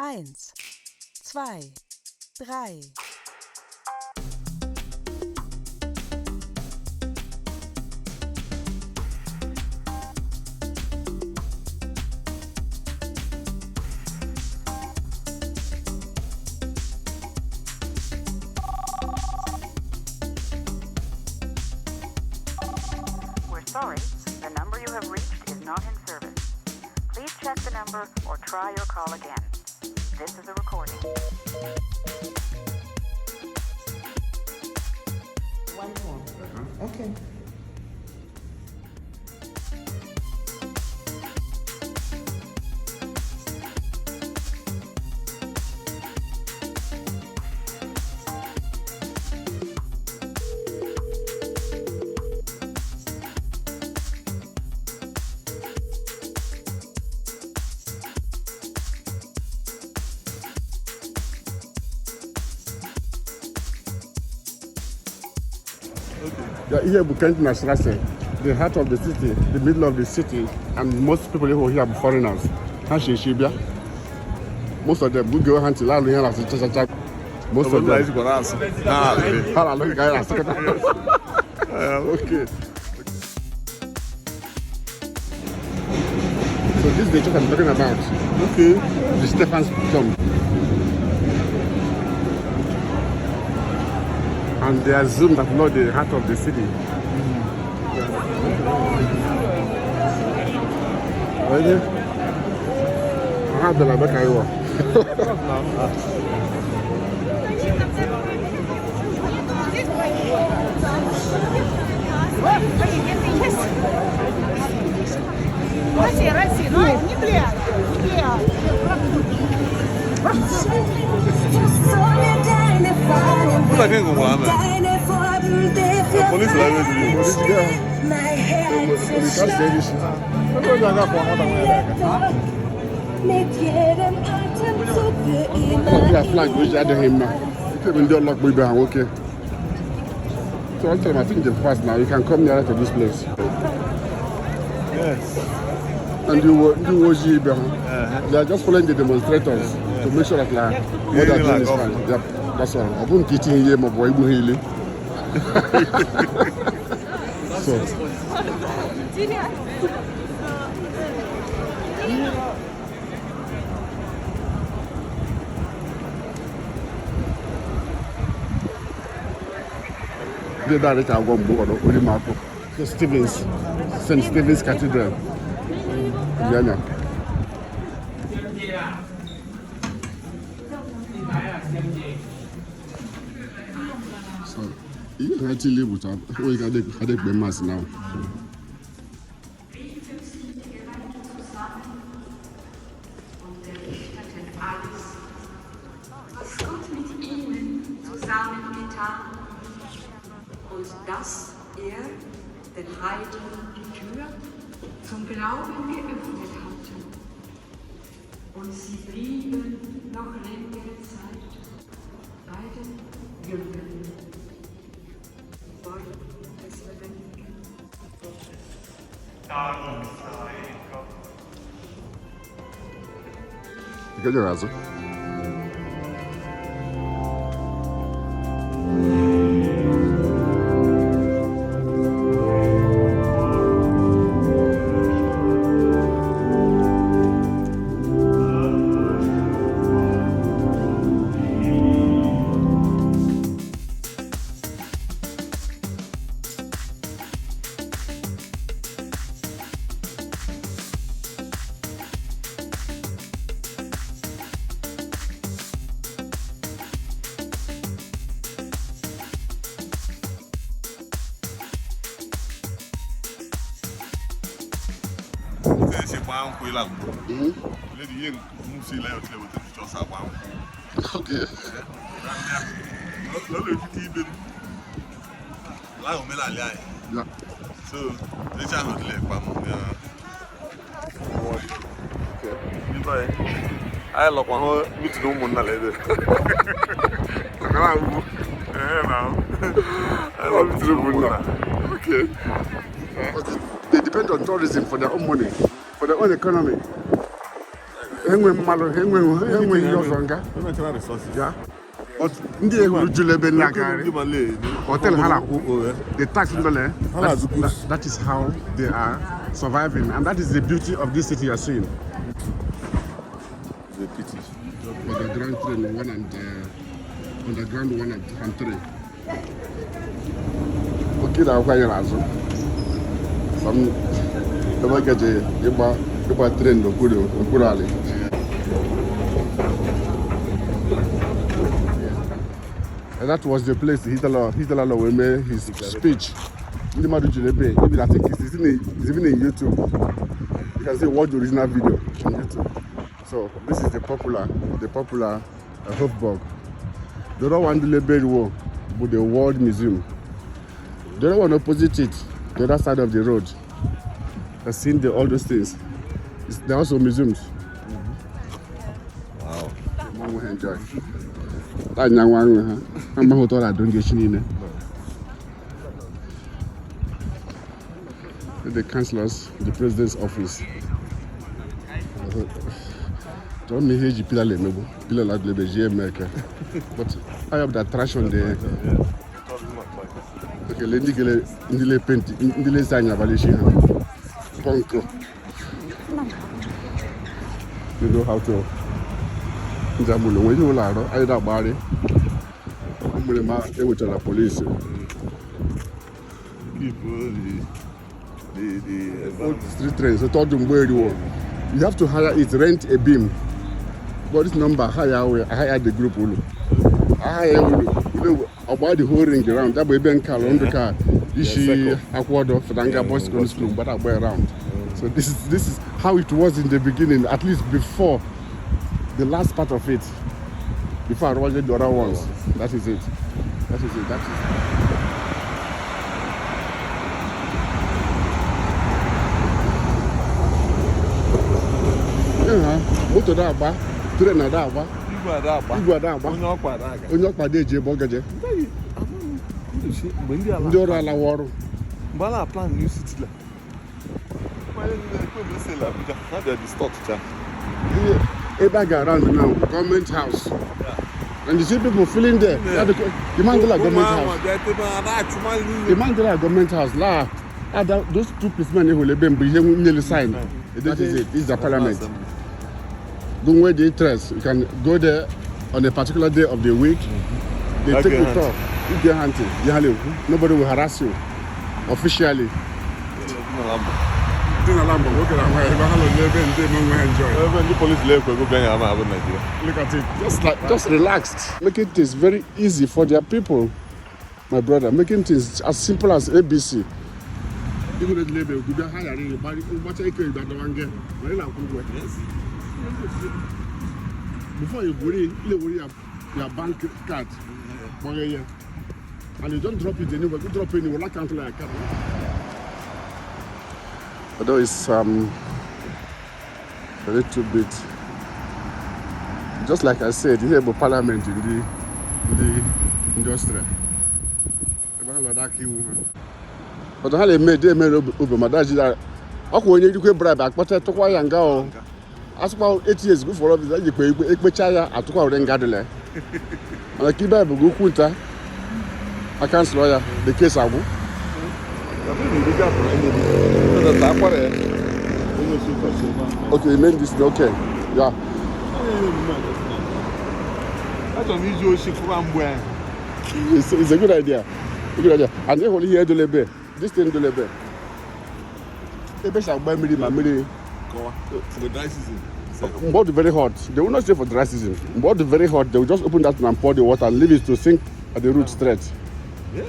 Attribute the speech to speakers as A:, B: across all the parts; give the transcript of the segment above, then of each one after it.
A: Eins, zwei, drei.
B: We're sorry, the number you have reached is not in service. Please check the number or try your call again. This is a recording.
C: One more. Okay.
D: Yeah, here we came to Strasse, the heart of the city, the middle of the city, and most people who are here are foreigners. Most of them will go hand to la luya la cha. Most of them. Okay. So this is the church I'm talking about. Okay. The Stephen's tomb. And they assume that not the heart of the city. Ready? I have the Labeka Iwa.
E: Police
D: flag which I him now. Okay. So I'll tell them I think they've passed now. You can come nearer to this place.
E: Yes.
D: And they are just following the demonstrators to make sure that what they're doing is fine. Yep, that's all. I won't get in here, my boy. So. The director of the St. Stephen's Cathedral, Vienna. So, you can actually live without. Oh, you can take the mass now.
F: Dass den Heiden die Tür zum Glauben geöffnet hatte. Und sie blieben noch längere Zeit bei den Jüngern. Wort des Lebendigen. Darum sei Gott.
D: Fica de raso. Okay. Yeah.
E: So, they just have to let I look one meet no one later.
D: Okay. But they depend on tourism for their own money, for their own economy. But ndị ehuru jụrụ ebe nna karị hotel ha na-akwụ the tax ndole. That is how they are surviving, and that is the beauty of this city you are seeing.
E: The pity.
D: The grand train 1 and underground 1 and 3. Okay, now why you azụ? Some ebe gaje ịgba train n'okpuru ala. And that was the place Hitler made his speech. Maybe I think it's even in YouTube. You can see watch the original video on YouTube. So this is the popular Hofburg. The other one, the Lebel with the World Museum. The other one opposite it, the other side of the road. I've seen all those things. There are also museums.
E: Wow.
D: Mom will enjoy. I'm not don't get in. The councillors, the president's office. Don't me hear pillar like the maker. But I have the attraction there. Okay, let paint in the design of punk. You know how to. When you are either body, the police.
E: People,
D: the street trains, so told them where you are. You have to hire it, rent a beam. But this number, hire the group. About the whole ring around. That way, Ben car on the car. She Aquado for Danga boys going to school, but I way around. So this is how it was in the beginning, at least before the last part of it. Before I rolled the other ones. That is it. That is it. That is it. Moto da agba, train da agba. Igwe ada agba. Onye ọkpa da eji ebe ọgaje. Ndị ọrụ ala ọrụ.
E: Mgbe a na-plan new city la.
D: Ebe a ga around now, government house. And you see people filling there. Yeah. The Mandela government house. The Mandela government house. Those two policemen who live in nearly signed. That is it. This is the parliament. Don't wait the interest. You can go there on a particular day of the week. They take the tour. You get hunting. Nobody will harass you officially. Look at it. Just relaxed. Making things very easy for their people, my brother. Making things as simple as ABC. Before you go in, you your bank card. And you don't drop it anywhere. You drop it anywhere. Like count like a card. Although it's a little bit, just like I said, you have a parliament in the industry. But how they made Obama, that's that. When you do bribe, I put it to why and go. As about 8 years ago, for all this, you pay Chaya at Tukwa Rengadele. And I keep up a good quinta. I can't lawyer the case I will. Okay, you mean this? Okay, yeah. It's a good idea. A good idea. And they only here to Lebe. This thing to Lebe. Ebe shall buy me my money.
E: For the dry season.
D: About the very hot. They will not stay for dry season. About the very hot, they will just open that and pour the water and leave it to sink at the root straight.
E: Yeah.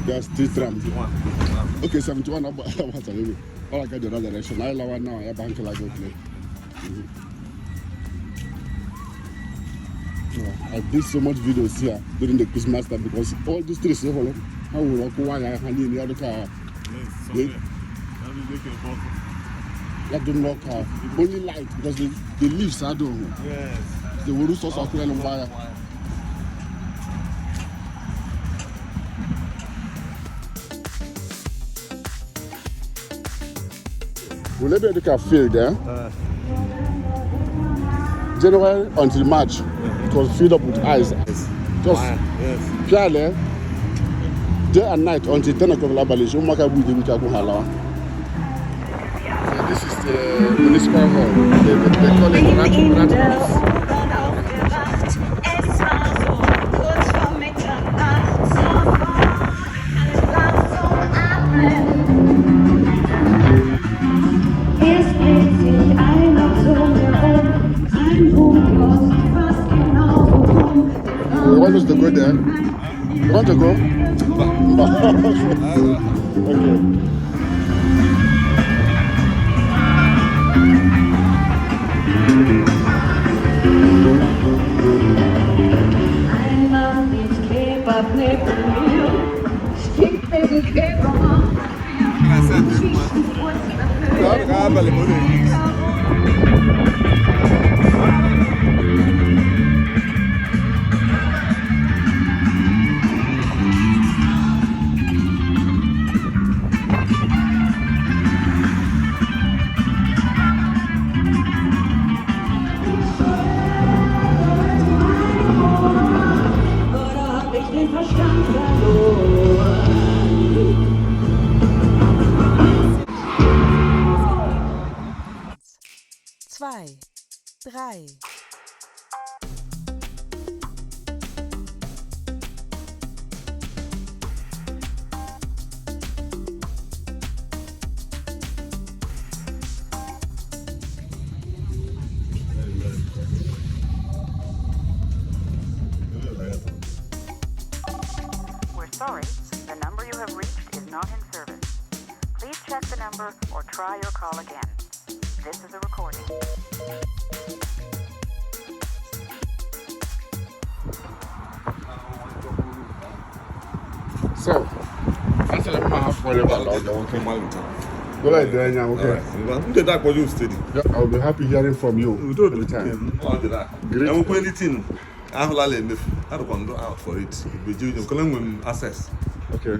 D: That's T-tram. Okay, 71. All I got the other direction. I love now. I have to like go play. I did so much videos here during the Christmas time because all these trees, how will walk why I hand in the other car. Let them walk only light because the leaves are done.
E: Yes.
D: The wood source of on fire. Will they be able to field there? January until March, it was filled up with ice. Just purely day and night until 10 o'clock. This is the municipal hall. They call it Rathaus. You want us to go there? You want to go? Okay.
A: Zwei, drei.
B: We're sorry, the number you have reached is not in service. Please check the number or try your call again. This is a recording.
D: So, Anselem Onyia forever long. Go like that now, okay? Yeah, I'll be happy hearing from you every time. Great.
E: Anything. I have a lot of for it. Access.
D: Okay.